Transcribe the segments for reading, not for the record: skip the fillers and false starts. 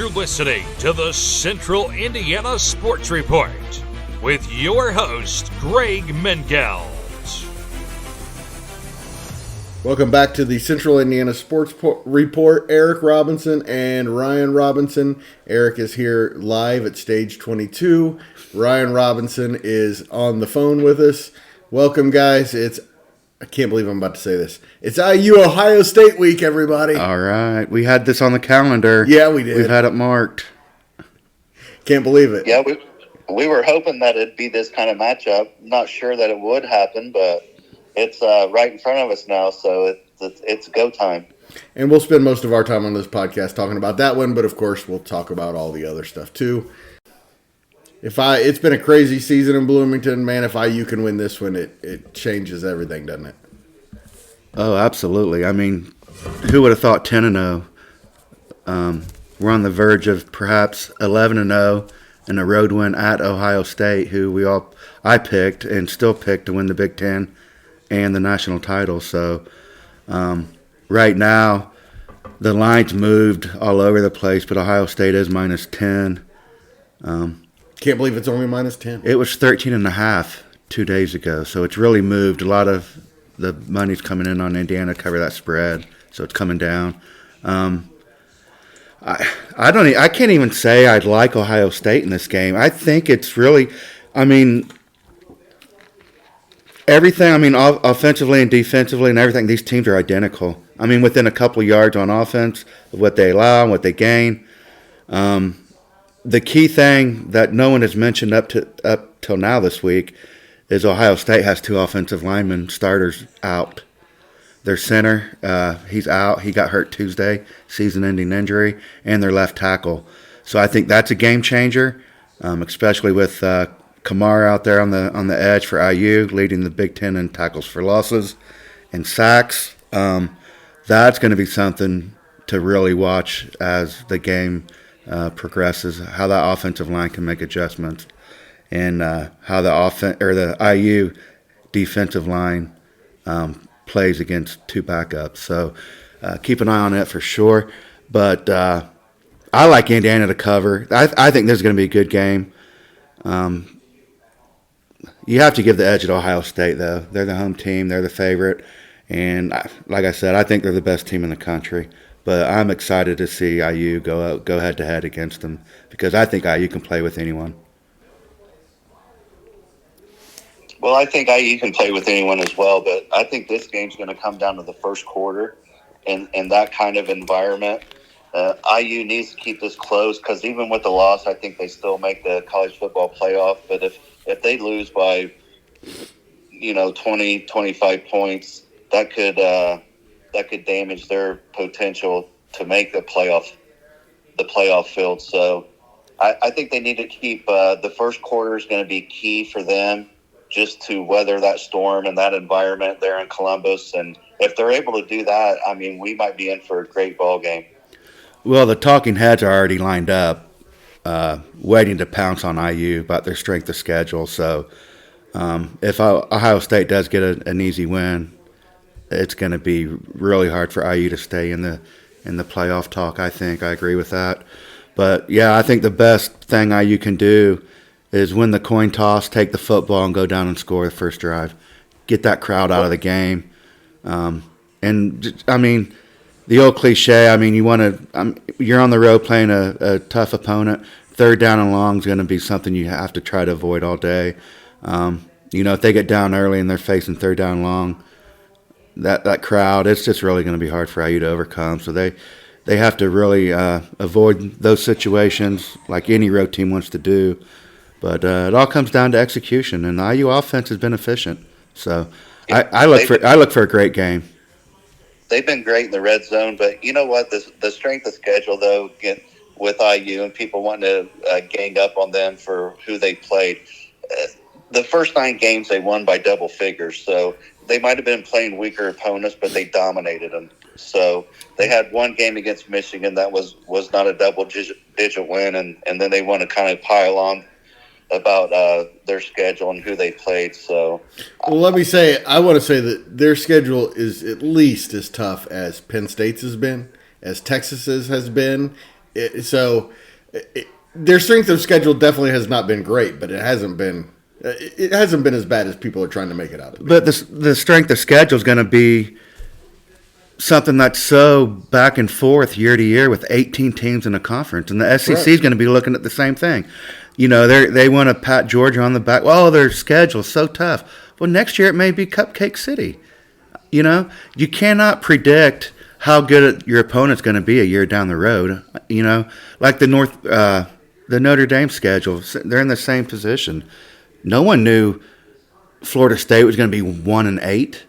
You're listening to the Central Indiana Sports Report with your host, Greg Mengelt. Welcome back to the Central Indiana Sports Report. Eric Robinson and Ryan Robinson. Eric is here live at Stage 22. Ryan Robinson is on the phone with us. Welcome, guys. I can't believe I'm about to say this. It's IU Ohio State week, everybody. All right. We had this on the calendar. Yeah, we did. We've had it marked. Can't believe it. Yeah, we were hoping that it'd be this kind of matchup. Not sure that it would happen, but it's right in front of us now, so it's go time. And we'll spend most of our time on this podcast talking about that one, but of course we'll talk about all the other stuff too. It's been a crazy season in Bloomington, man. If IU can win this one, it changes everything, doesn't it? Oh, absolutely. I mean, who would have thought 10-0? We're on the verge of perhaps 11-0 and a road win at Ohio State, who I picked and still picked to win the Big Ten and the national title. So right now, the line's moved all over the place, but Ohio State is minus 10. Can't believe it's only minus 10. It was 13.5 2 days ago, so it's really moved. A lot of the money's coming in on Indiana to cover that spread, so it's coming down. I can't even say I'd like Ohio State in this game. I think it's really, everything, offensively and defensively and everything, these teams are identical. Within a couple yards on offense of what they allow and what they gain. The key thing that no one has mentioned up till now this week is Ohio State has two offensive linemen starters out. Their center, he's out. He got hurt Tuesday, season-ending injury, and their left tackle. So I think that's a game changer, especially with Kamara out there on the edge for IU, leading the Big Ten in tackles for losses and sacks. That's going to be something to really watch as the game progresses, how that offensive line can make adjustments, and how the IU defensive line plays against two backups. So keep an eye on it for sure. But I like Indiana to cover. I think this is going to be a good game. You have to give the edge at Ohio State, though. They're the home team. They're the favorite. And like I said, I think they're the best team in the country. But I'm excited to see IU go head-to-head against them because I think IU can play with anyone. Well, I think IU can play with anyone as well, but I think this game's going to come down to the first quarter and that kind of environment. IU needs to keep this close because even with the loss, I think they still make the college football playoff. But if they lose by, 20, 25 points, that could damage their potential to make the playoff field. So I think they need to keep the first quarter is going to be key for them just to weather that storm and that environment there in Columbus. And if they're able to do that, we might be in for a great ball game. Well, the talking heads are already lined up, waiting to pounce on IU about their strength of schedule. So if Ohio State does get an easy win, it's going to be really hard for IU to stay in the playoff talk. I agree with that. But yeah, I think the best thing IU can do is win the coin toss, take the football, and go down and score the first drive. Get that crowd out of the game. The old cliche. You're on the road playing a tough opponent. Third down and long is going to be something you have to try to avoid all day. If they get down early and they're facing third down and long, that crowd, it's just really going to be hard for IU to overcome. So they have to really avoid those situations like any road team wants to do. But it all comes down to execution, and the IU offense has been efficient. So I look for a great game. They've been great in the red zone, but you know what? The strength of schedule, though, with IU and people wanting to gang up on them for who they played. The first 9 games they won by double figures, so they might have been playing weaker opponents, but they dominated them. So they had one game against Michigan that was not a double-digit win, and then they want to kind of pile on about their schedule and who they played. So, well, let me say, I want to say that their schedule is at least as tough as Penn State's has been, as Texas's has been, Their strength of schedule definitely has not been great, but it hasn't been as bad as people are trying to make it out of. But the strength of schedule is going to be something that's so back and forth year to year with 18 teams in a conference, and the SEC is going to be looking at the same thing. You know, they want to pat Georgia on the back. Well, their schedule's so tough. Well, next year it may be Cupcake City. You know, you cannot predict how good your opponent's going to be a year down the road. You know, like the Notre Dame schedule, they're in the same position. No one knew Florida State was going to be 1-8.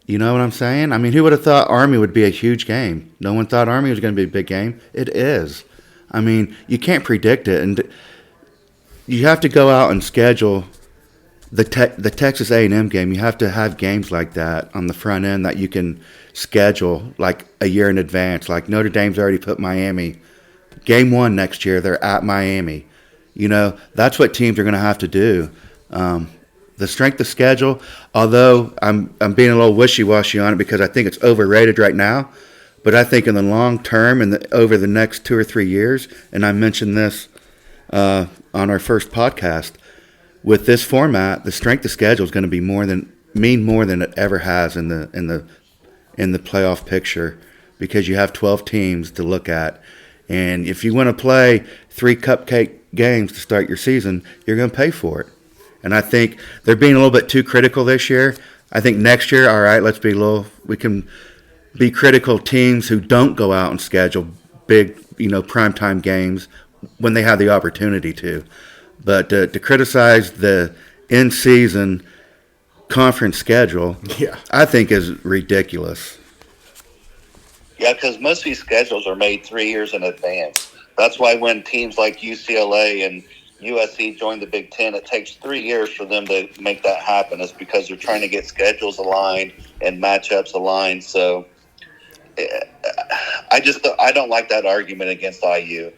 You know what I'm saying? I mean, who would have thought Army would be a huge game? No one thought Army was going to be a big game. It is. I mean, you can't predict it, and you have to go out and schedule the Texas A&M game. You have to have games like that on the front end that you can schedule like a year in advance. Like Notre Dame's already put Miami. Game 1 next year, they're at Miami. You know, that's what teams are going to have to do. The strength of schedule, although I'm being a little wishy-washy on it because I think it's overrated right now, but I think in the long term and over the next 2 or 3 years, and I mentioned this on our first podcast, with this format, the strength of schedule is going to be mean more than it ever has in the playoff picture, because you have 12 teams to look at, and if you want to play 3 cupcake games to start your season, you're going to pay for it. And I think they're being a little bit too critical this year. I think next year, all right, we can be critical teams who don't go out and schedule big, primetime games when they have the opportunity to. But to criticize the in-season conference schedule, I think is ridiculous. Yeah, because most of these schedules are made 3 years in advance. That's why when teams like UCLA and USC joined the Big Ten, it takes 3 years for them to make that happen. It's because they're trying to get schedules aligned and matchups aligned. So I don't like that argument against IU.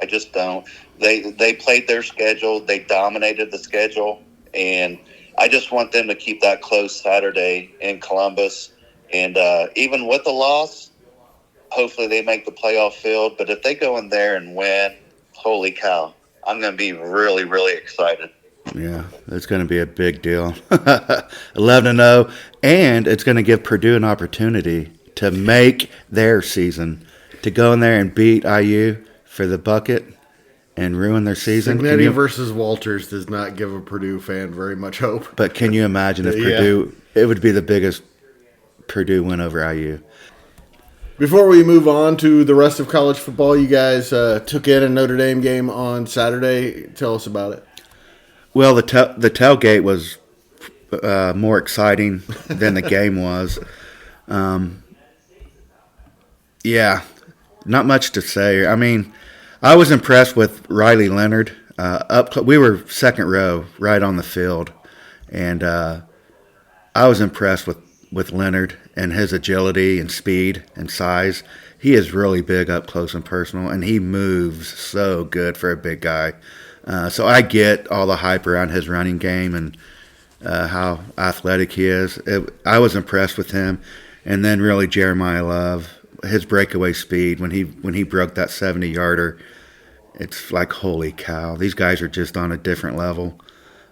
I just don't. They played their schedule. They dominated the schedule. And I just want them to keep that close Saturday in Columbus. And even with the loss, hopefully they make the playoff field. But if they go in there and win, holy cow, I'm going to be really, really excited. Yeah, it's going to be a big deal. 11-0, and it's going to give Purdue an opportunity to make their season, to go in there and beat IU for the bucket and ruin their season. Cignetti versus Walters does not give a Purdue fan very much hope. But can you imagine if Purdue, it would be the biggest Purdue win over IU. Before we move on to the rest of college football, you guys took in a Notre Dame game on Saturday. Tell us about it. Well, the tailgate was more exciting than the game was. Yeah, not much to say. I mean, I was impressed with Riley Leonard. We were second row right on the field, and I was impressed with Leonard and his agility and speed and size. He is really big up close and personal, and he moves so good for a big guy. So I get all the hype around his running game and how athletic he is. I was impressed with him. And then really Jeremiah Love, his breakaway speed when he broke that 70-yarder, it's like, holy cow, these guys are just on a different level.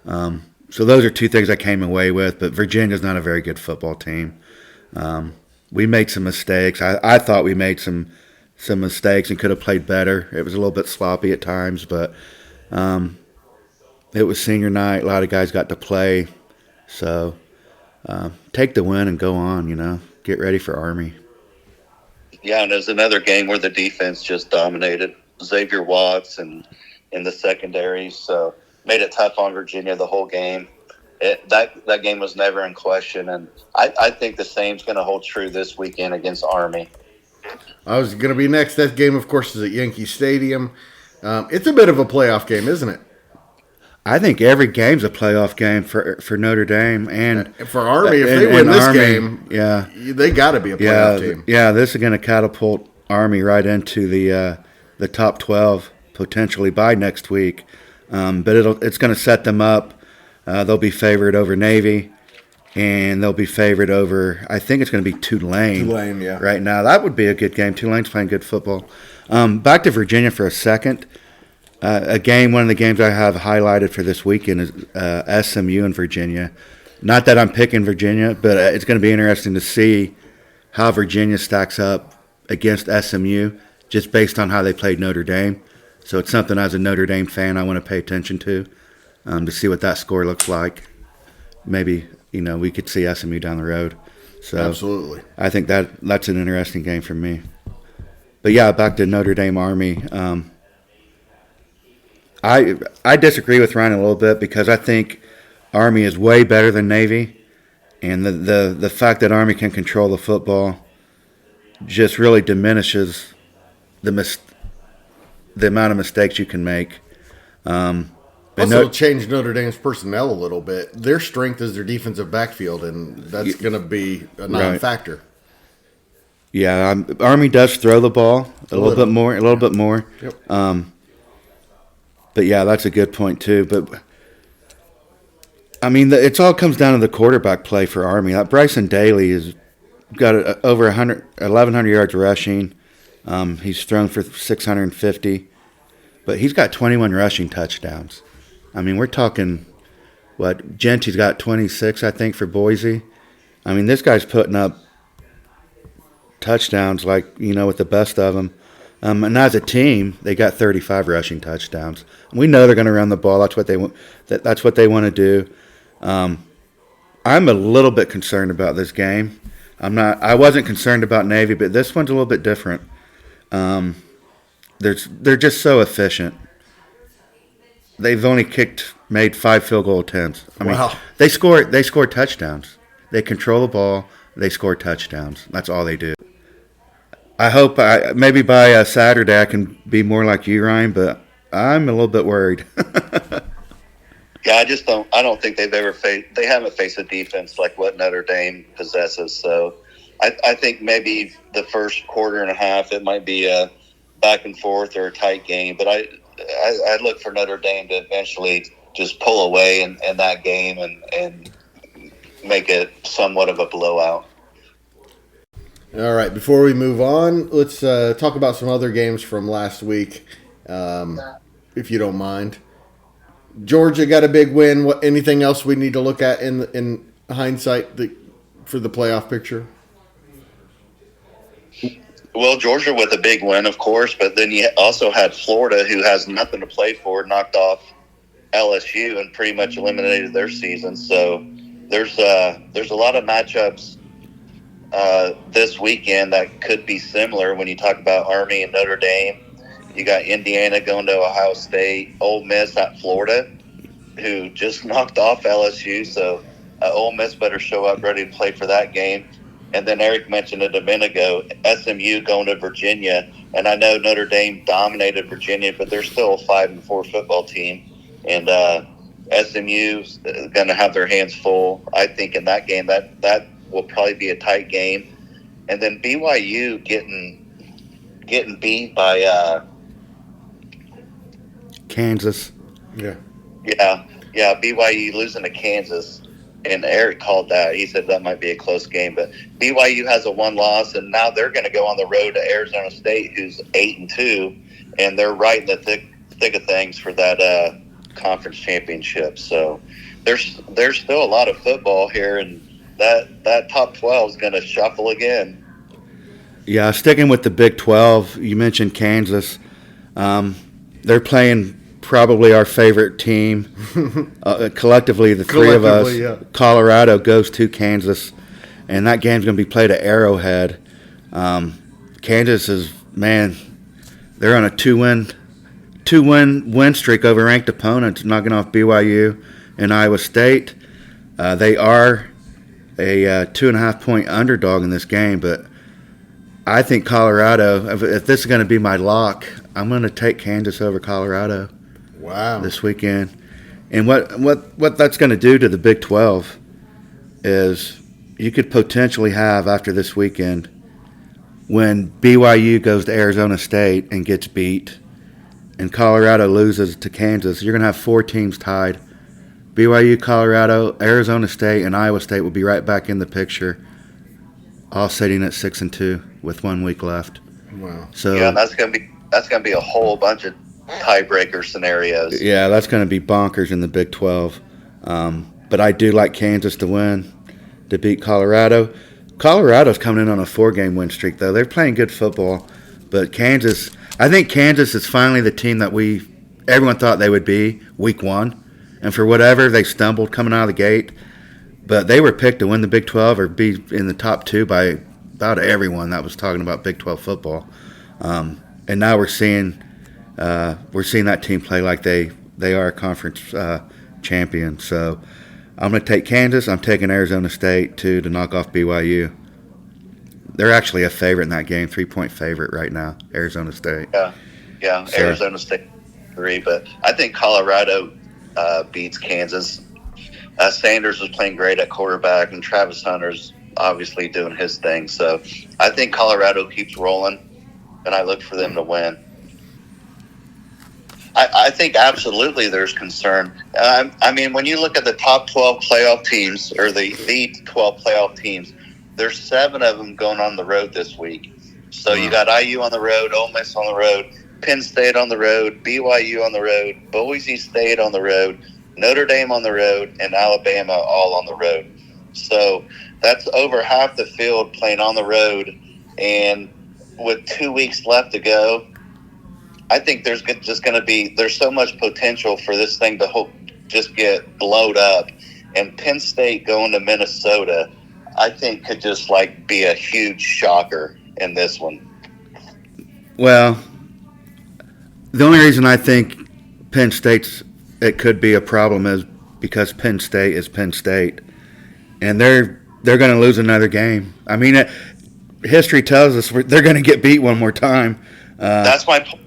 So those are two things I came away with, but Virginia's not a very good football team. We made some mistakes. I thought we made some mistakes and could have played better. It was a little bit sloppy at times, but it was senior night. A lot of guys got to play. So take the win and go on, Get ready for Army. Yeah, and there's another game where the defense just dominated. Xavier Watts and in the secondary, so made it tough on Virginia the whole game. That game was never in question, and I think the same's going to hold true this weekend against Army. I was going to be next. That game, of course, is at Yankee Stadium. It's a bit of a playoff game, isn't it? I think every game's a playoff game for Notre Dame and for Army. If they win this game, they got to be a playoff team. Yeah, this is going to catapult Army right into the top 12 potentially by next week. But it's going to set them up. They'll be favored over Navy, and they'll be favored over, I think it's going to be Tulane. Tulane, yeah. Right now, that would be a good game. Tulane's playing good football. Back to Virginia for a second. One of the games I have highlighted for this weekend is SMU in Virginia. Not that I'm picking Virginia, but it's going to be interesting to see how Virginia stacks up against SMU just based on how they played Notre Dame. So it's something as a Notre Dame fan I want to pay attention to see what that score looks like. Maybe, we could see SMU down the road. So Absolutely. I think that's an interesting game for me. But yeah, back to Notre Dame Army. I disagree with Ryan a little bit because I think Army is way better than Navy, and the fact that Army can control the football just really diminishes the amount of mistakes you can make. Also, change Notre Dame's personnel a little bit. Their strength is their defensive backfield, and that's going to be a non-factor. Yeah, Army does throw the ball a little bit more. Yep. But yeah, that's a good point too. But I mean, it all comes down to the quarterback play for Army. Bryson Daly has got over 1,100 yards rushing. He's thrown for 650, but he's got 21 rushing touchdowns. I mean, we're talking Gentry's got 26, I think, for Boise. I mean, this guy's putting up touchdowns with the best of them. And as a team, they got 35 rushing touchdowns. And we know they're going to run the ball. That's what they want. That's what they want to do. I'm a little bit concerned about this game. I wasn't concerned about Navy, but this one's a little bit different. They're just so efficient. They've only made 5 field goal attempts. I mean, wow. They score touchdowns. They control the ball. They score touchdowns. That's all they do. I hope maybe by Saturday I can be more like you, Ryan, but I'm a little bit worried. Yeah, I don't think they haven't faced a defense like what Notre Dame possesses. So I think maybe the first quarter and a half, it might be a back and forth or a tight game, but I look for Notre Dame to eventually just pull away in that game and make it somewhat of a blowout. All right, before we move on, let's talk about some other games from last week, if you don't mind. Georgia got a big win. Anything else we need to look at in hindsight for the playoff picture? Well, Georgia with a big win, of course, but then you also had Florida, who has nothing to play for, knocked off LSU and pretty much eliminated their season. So there's a lot of matchups this weekend that could be similar when you talk about Army and Notre Dame. You got Indiana going to Ohio State, Ole Miss at Florida, who just knocked off LSU. So Ole Miss better show up ready to play for that game. And then Eric mentioned it a minute ago, SMU going to Virginia. And I know Notre Dame dominated Virginia, but they're still a 5-4 football team. And SMU's going to have their hands full. I think in that game, that will probably be a tight game. And then BYU getting beat by Kansas. Yeah. Yeah, BYU losing to Kansas. And Eric called that. He said that might be a close game. But BYU has a 1 loss, and now they're going to go on the road to Arizona State, who's 8-2, and they're right in the thick of things for that conference championship. So there's still a lot of football here, and that top 12 is going to shuffle again. Yeah, sticking with the Big 12, you mentioned Kansas. They're playing probably our favorite team. Collectively, the three of us. Yeah. Colorado goes to Kansas, and that game's going to be played at Arrowhead. Kansas is, they're on a two-win streak over ranked opponents, knocking off BYU and Iowa State. They are a 2.5-point underdog in this game, but I think Colorado, if this is going to be my lock, I'm going to take Kansas over Colorado. Wow. This weekend. And what that's going to do to the Big 12 is you could potentially have, after this weekend, when BYU goes to Arizona State and gets beat and Colorado loses to Kansas, you're going to have 4 teams tied. BYU, Colorado, Arizona State, and Iowa State will be right back in the picture, all sitting at 6-2 with 1 week left. Wow. So yeah, that's going to be that's going to be a whole bunch of tiebreaker scenarios. Yeah, that's going to be bonkers in the Big 12. But I do like Kansas to win, to beat Colorado. Colorado's coming in on a 4-game win streak, though. They're playing good football. But Kansas, I think Kansas is finally the team that everyone thought they would be week 1. And for whatever, they stumbled coming out of the gate. But they were picked to win the Big 12 or be in the top 2 by about everyone that was talking about Big 12 football. And now we're seeing that team play like they are a conference champion. So I'm going to take Kansas. I'm taking Arizona State to knock off BYU. They're actually a favorite in that game, 3-point favorite right now, Arizona State. Yeah, so, Arizona State 3, but I think Colorado beats Kansas. Sanders was playing great at quarterback, and Travis Hunter's obviously doing his thing. So I think Colorado keeps rolling, and I look for them to win. I think absolutely there's concern. I mean, when you look at the top 12 playoff teams, or the 12 playoff teams, there's 7 of them going on the road this week. So you got IU on the road, Ole Miss on the road, Penn State on the road, BYU on the road, Boise State on the road, Notre Dame on the road, and Alabama all on the road. So that's over half the field playing on the road. And with 2 weeks left to go, I think there's so much potential for this thing to just get blowed up. And Penn State going to Minnesota, I think could just be a huge shocker in this one. Well, the only reason I think Penn State's it could be a problem is because Penn State is Penn State, and they're going to lose another game. I mean, history tells us they're going to get beat one more time. That's my point.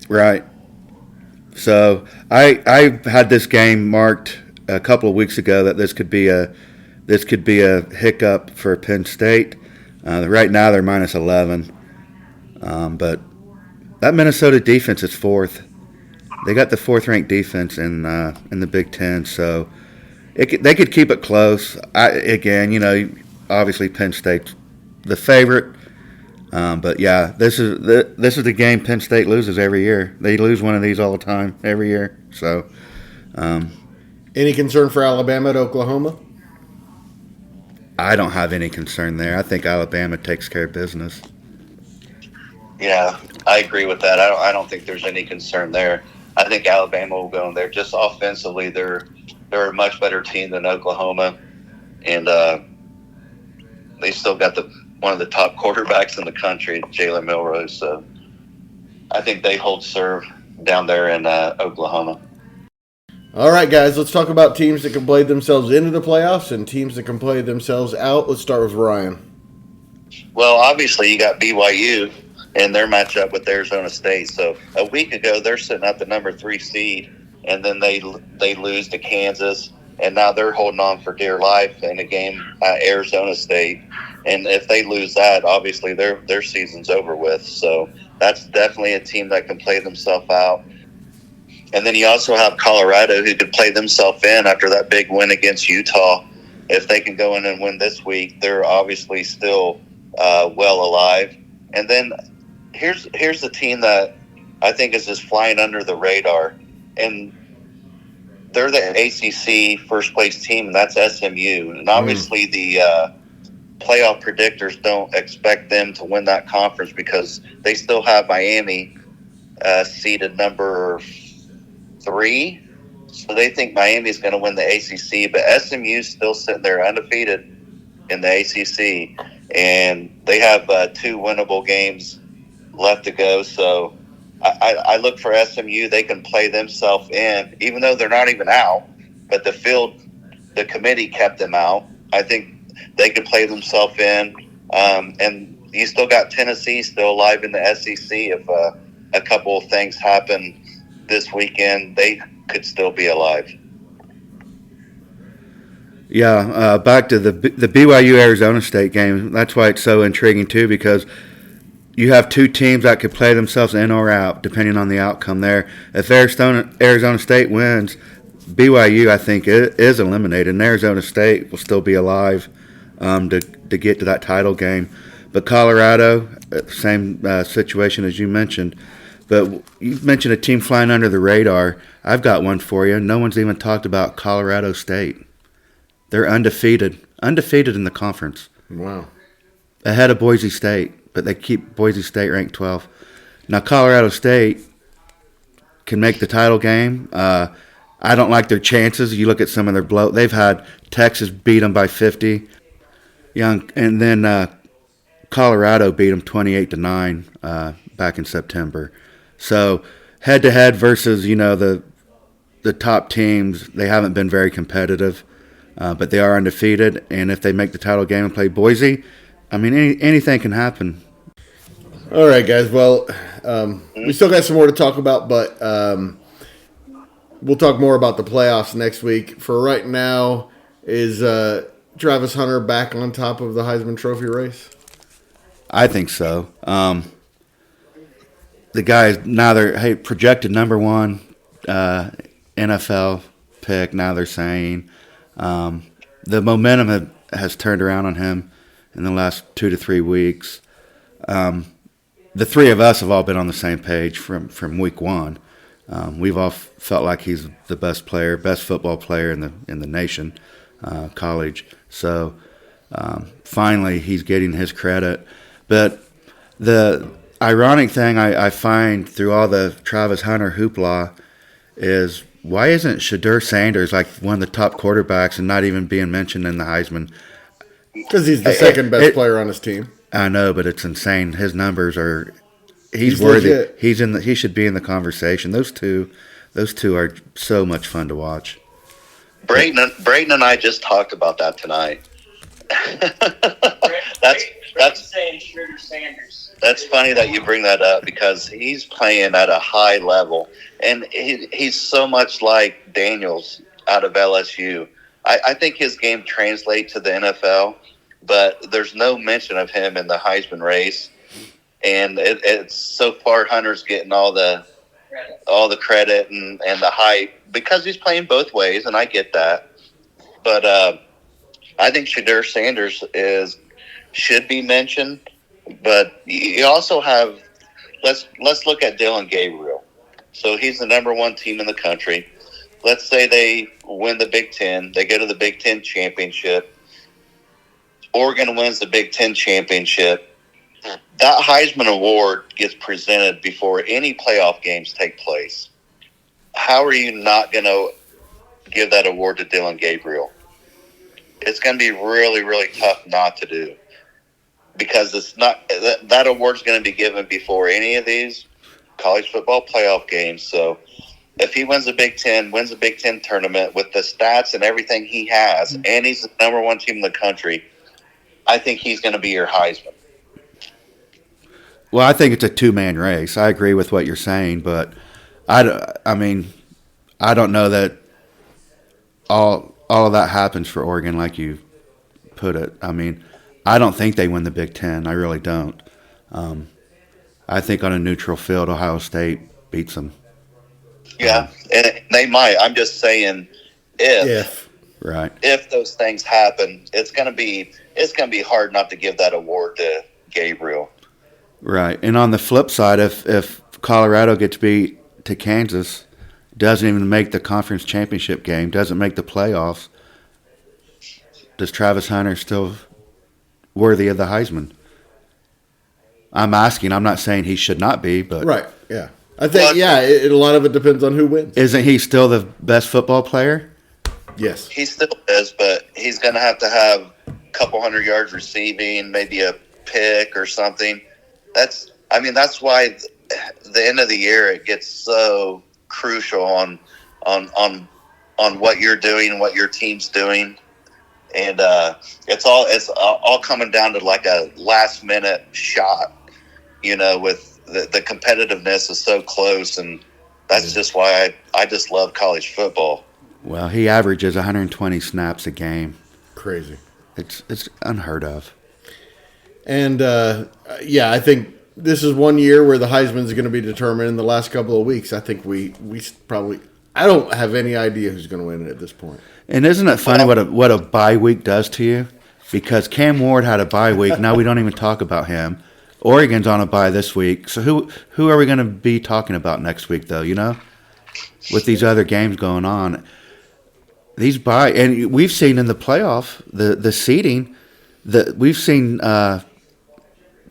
Right. So I had this game marked a couple of weeks ago that this could be a hiccup for Penn State. Right now they're minus 11, but that Minnesota defense is 4th. They got the 4th-ranked defense in the Big Ten, so they could keep it close. Obviously Penn State's the favorite, but yeah, this is the game Penn State loses every year. They lose one of these all the time, every year. So, any concern for Alabama at Oklahoma? I don't have any concern there. I think Alabama takes care of business. Yeah, I agree with that. I don't think there's any concern there. I think Alabama will go in there. Just offensively, they're a much better team than Oklahoma, and they still got one of the top quarterbacks in the country, Jalen Milroe. So I think they hold serve down there in Oklahoma. All right, guys, let's talk about teams that can play themselves into the playoffs and teams that can play themselves out. Let's start with Ryan. Well, obviously, you got BYU and their matchup with Arizona State. So a week ago, they're sitting at the number 3 seed, and then they lose to Kansas, and now they're holding on for dear life in a game at Arizona State. And if they lose that, obviously their season's over with. So that's definitely a team that can play themselves out. And then you also have Colorado, who could play themselves in after that big win against Utah. If they can go in and win this week, they're obviously still well alive. And then here's the team that I think is just flying under the radar, and they're the ACC first place team, and that's SMU. And obviously the playoff predictors don't expect them to win that conference because they still have Miami seeded number 3. So they think Miami's going to win the ACC, but SMU's still sitting there undefeated in the ACC, and they have 2 winnable games left to go. So I look for SMU. They can play themselves in, even though they're not even out, but the committee kept them out. I think they could play themselves in. And you still got Tennessee still alive in the SEC. If a couple of things happen this weekend, they could still be alive. Yeah, back to the BYU Arizona State game. That's why it's so intriguing too, because you have 2 teams that could play themselves in or out depending on the outcome there. If Arizona State wins, BYU I think is eliminated, and Arizona State will still be alive to get to that title game. But Colorado, same situation as you mentioned. But you mentioned a team flying under the radar. I've got one for you. No one's even talked about Colorado State. They're undefeated in the conference. Wow. Ahead of Boise State, but they keep Boise State ranked 12. Now, Colorado State can make the title game. I don't like their chances. You look at some of their blow. They've had Texas beat them by 50. And then Colorado beat them 28-9 back in September. So head-to-head versus, the top teams, they haven't been very competitive, but they are undefeated. And if they make the title game and play Boise, I mean, anything can happen. All right, guys. Well, we still got some more to talk about, but we'll talk more about the playoffs next week. For right now, is Travis Hunter back on top of the Heisman Trophy race? I think so. The guy is now they're projected number one NFL pick. Now they're saying the momentum has turned around on him in the last 2 to 3 weeks. The three of us have all been on the same page from week one. We've all felt like he's the best football player in the nation, college. So finally, he's getting his credit. But the ironic thing I find through all the Travis Hunter hoopla is, why isn't Shedeur Sanders like one of the top quarterbacks and not even being mentioned in the Heisman? Because he's the second best player on his team. I know, but it's insane. His numbers are. He's worthy. Legit. He should be in the conversation. Those two are so much fun to watch. Braden and I just talked about that tonight. That's saying Shedeur Sanders. That's funny that you bring that up, because he's playing at a high level, and he's so much like Daniels out of LSU. I think his game translates to the NFL, but there's no mention of him in the Heisman race. And it's so far Hunter's getting all the credit and the hype because he's playing both ways, and I get that. But I think Shedeur Sanders should be mentioned. But you also have let's look at Dylan Gabriel. So he's the number one team in the country. Let's say they win the Big Ten. They go to the Big Ten championship. Oregon wins the Big Ten championship. That Heisman Award gets presented before any playoff games take place. How are you not going to give that award to Dylan Gabriel? It's going to be really, really tough not to do, because it's not that award's going to be given before any of these college football playoff games. So if he wins the Big Ten tournament with the stats and everything he has, and he's the number one team in the country, I think he's going to be your Heisman. Well, I think it's a two-man race. I agree with what you're saying, but I don't know that all of that happens for Oregon like you put it. I mean, I don't think they win the Big Ten. I really don't. I think on a neutral field, Ohio State beats them. Yeah, and they might. I'm just saying if those things happen, it's gonna be hard not to give that award to Gabriel. Right. And on the flip side, if Colorado gets beat to Kansas, doesn't even make the conference championship game, doesn't make the playoffs, does Travis Hunter still worthy of the Heisman? I'm asking. I'm not saying he should not be, but right. Yeah, I think a lot of it depends on who wins. Isn't he still the best football player? Yes, he still is, but he's going to have a couple hundred yards receiving, maybe a pick or something. That's why the end of the year it gets so crucial on what you're doing and what your team's doing. And it's all coming down to like a last minute shot, with the competitiveness is so close, and that's just why I just love college football. Well, he averages 120 snaps a game. Crazy. It's unheard of. And I think this is one year where the Heisman is going to be determined in the last couple of weeks. I think we probably. I don't have any idea who's going to win it at this point. And isn't it funny what a bye week does to you? Because Cam Ward had a bye week. Now we don't even talk about him. Oregon's on a bye this week. So who are we going to be talking about next week, though? With these other games going on, these bye, and we've seen in the playoff the seeding that we've seen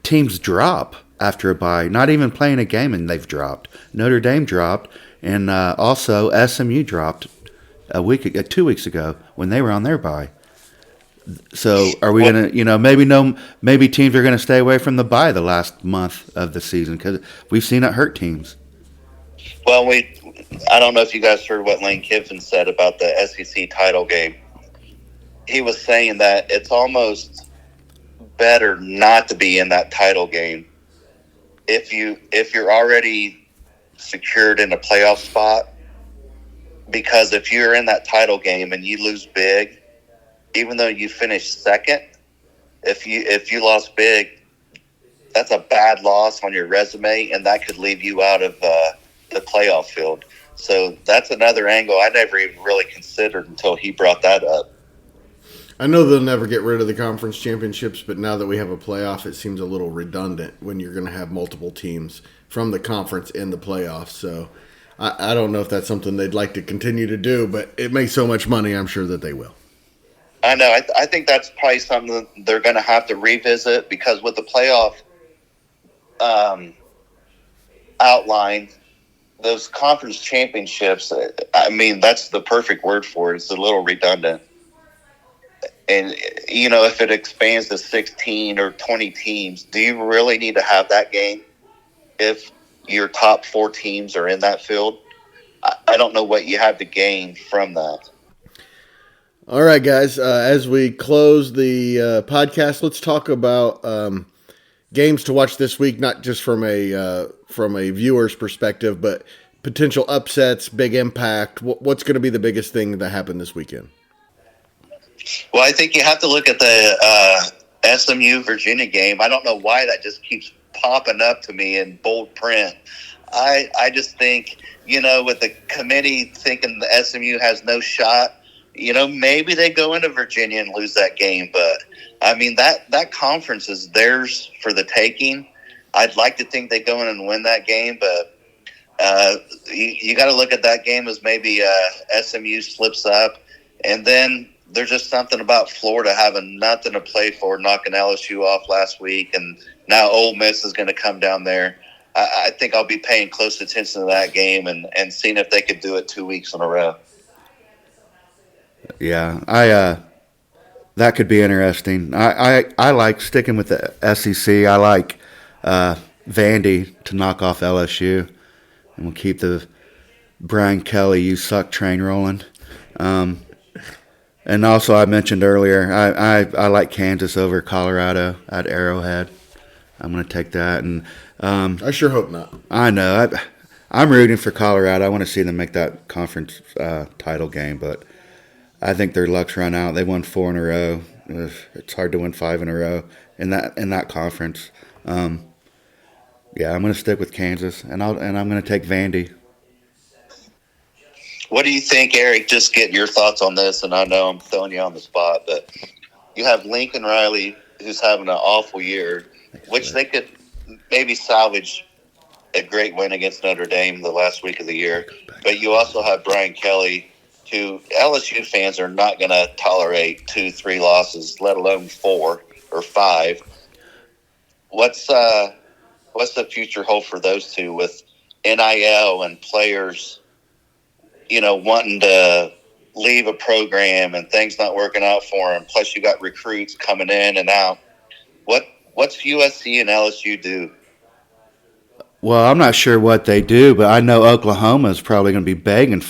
teams drop after a bye, not even playing a game, and they've dropped. Notre Dame dropped, and also SMU dropped 2 weeks ago when they were on their bye. So are we going to, maybe teams are going to stay away from the bye the last month of the season because we've seen it hurt teams. Well, I don't know if you guys heard what Lane Kiffin said about the SEC title game. He was saying that it's almost better not to be in that title game if you're already secured in a playoff spot, because if you're in that title game and you lose big, even though you finished second, if you lost big, that's a bad loss on your resume, and that could leave you out of the playoff field. So that's another angle I never even really considered until he brought that up. I know they'll never get rid of the conference championships, but now that we have a playoff, it seems a little redundant when you're going to have multiple teams from the conference in the playoffs. So I don't know if that's something they'd like to continue to do, but it makes so much money, I'm sure that they will. I know. I think that's probably something they're going to have to revisit, because with the playoff outline, those conference championships, I mean, that's the perfect word for it. It's a little redundant. And, if it expands to 16 or 20 teams, do you really need to have that game if your top 4 teams are in that field? I don't know what you have to gain from that. All right, guys, as we close the podcast, let's talk about games to watch this week, not just from a viewer's perspective, but potential upsets, big impact. What's going to be the biggest thing that happened this weekend? Well, I think you have to look at the SMU Virginia game. I don't know why that just keeps popping up to me in bold print. I just think, with the committee thinking the SMU has no shot, maybe they go into Virginia and lose that game. But, I mean, that conference is theirs for the taking. I'd like to think they go in and win that game, but you got to look at that game as maybe SMU slips up. And then there's just something about Florida having nothing to play for, knocking LSU off last week, and now Ole Miss is going to come down there. I think I'll be paying close attention to that game and seeing if they could do it 2 weeks in a row. Yeah, that could be interesting. I like sticking with the SEC. I like Vandy to knock off LSU, and we'll keep the Brian Kelly "you suck" train rolling. And also, I mentioned earlier, I like Kansas over Colorado at Arrowhead. I'm going to take that, and I sure hope not. I know I'm rooting for Colorado. I want to see them make that conference title game, but I think their luck's run out. They won 4 in a row. It's hard to win 5 in a row in that conference. I'm going to stick with Kansas, and I'm going to take Vandy. What do you think, Eric? Just get your thoughts on this, and I know I'm throwing you on the spot, but you have Lincoln Riley, who's having an awful year, which they could maybe salvage a great win against Notre Dame the last week of the year. But you also have Brian Kelly, who LSU fans are not going to tolerate 2-3 losses, let alone 4 or 5. What's the future hold for those two with NIL and players, wanting to leave a program and things not working out for them? Plus, you got recruits coming in and out. What's USC and LSU do? Well, I'm not sure what they do, but I know Oklahoma is probably going to be begging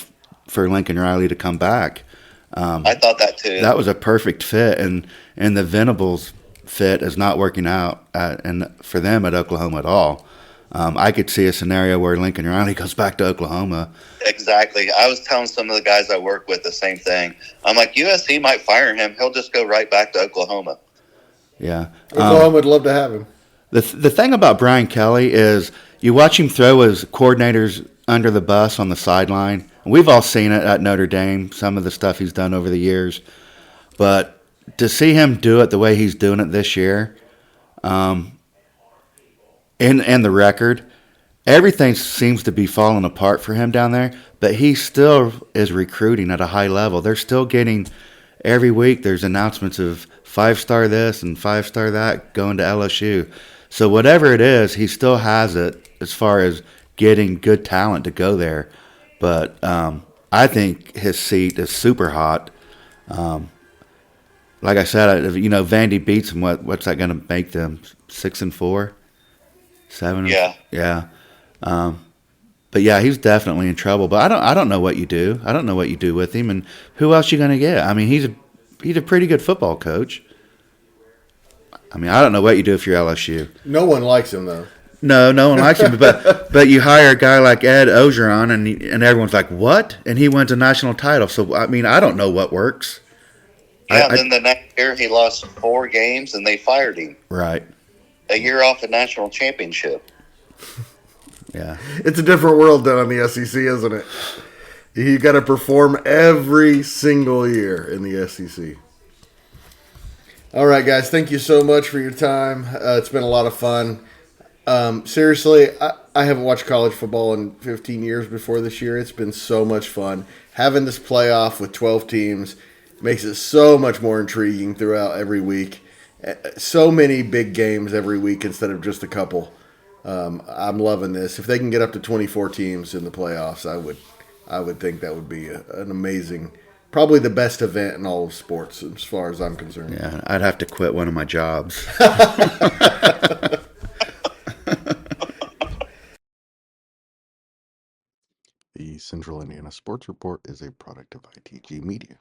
for Lincoln Riley to come back. I thought that too. That was a perfect fit, and the Venables fit is not working out and for them at Oklahoma at all. I could see a scenario where Lincoln Riley goes back to Oklahoma. Exactly. I was telling some of the guys I work with the same thing. I'm like, USC might fire him. He'll just go right back to Oklahoma. Yeah. Oklahoma would love to have him. The thing about Brian Kelly is you watch him throw his coordinators under the bus on the sideline. We've all seen it at Notre Dame, some of the stuff he's done over the years. But to see him do it the way he's doing it this year, and the record, everything seems to be falling apart for him down there. But he still is recruiting at a high level. They're still getting every week. There's announcements of 5-star this and 5-star that going to LSU. So whatever it is, he still has it as far as getting good talent to go there. But I think his seat is super hot. Like I said, Vandy beats him. What's that going to make them? 6-4, 7? Yeah. Yeah. But yeah, he's definitely in trouble. But I don't know what you do. I don't know what you do with him, and who else you going to get? I mean, he's a pretty good football coach. I mean, I don't know what you do if you're LSU. No one likes him though. No one likes him. But you hire a guy like Ed Ogeron, and everyone's like, what? And he wins a national title. So I mean, I don't know what works. Yeah, then the next year he lost 4 games and they fired him. Right. A year off the national championship. Yeah. It's a different world down in the SEC, isn't it? You got to perform every single year in the SEC. All right, guys. Thank you so much for your time. It's been a lot of fun. Seriously, I haven't watched college football in 15 years before this year. It's been so much fun. Having this playoff with 12 teams makes it so much more intriguing throughout every week. So many big games every week instead of just a couple. I'm loving this. If they can get up to 24 teams in the playoffs, I would think that would be an amazing, probably the best event in all of sports as far as I'm concerned. Yeah, I'd have to quit one of my jobs. The Central Indiana Sports Report is a product of ITG Media.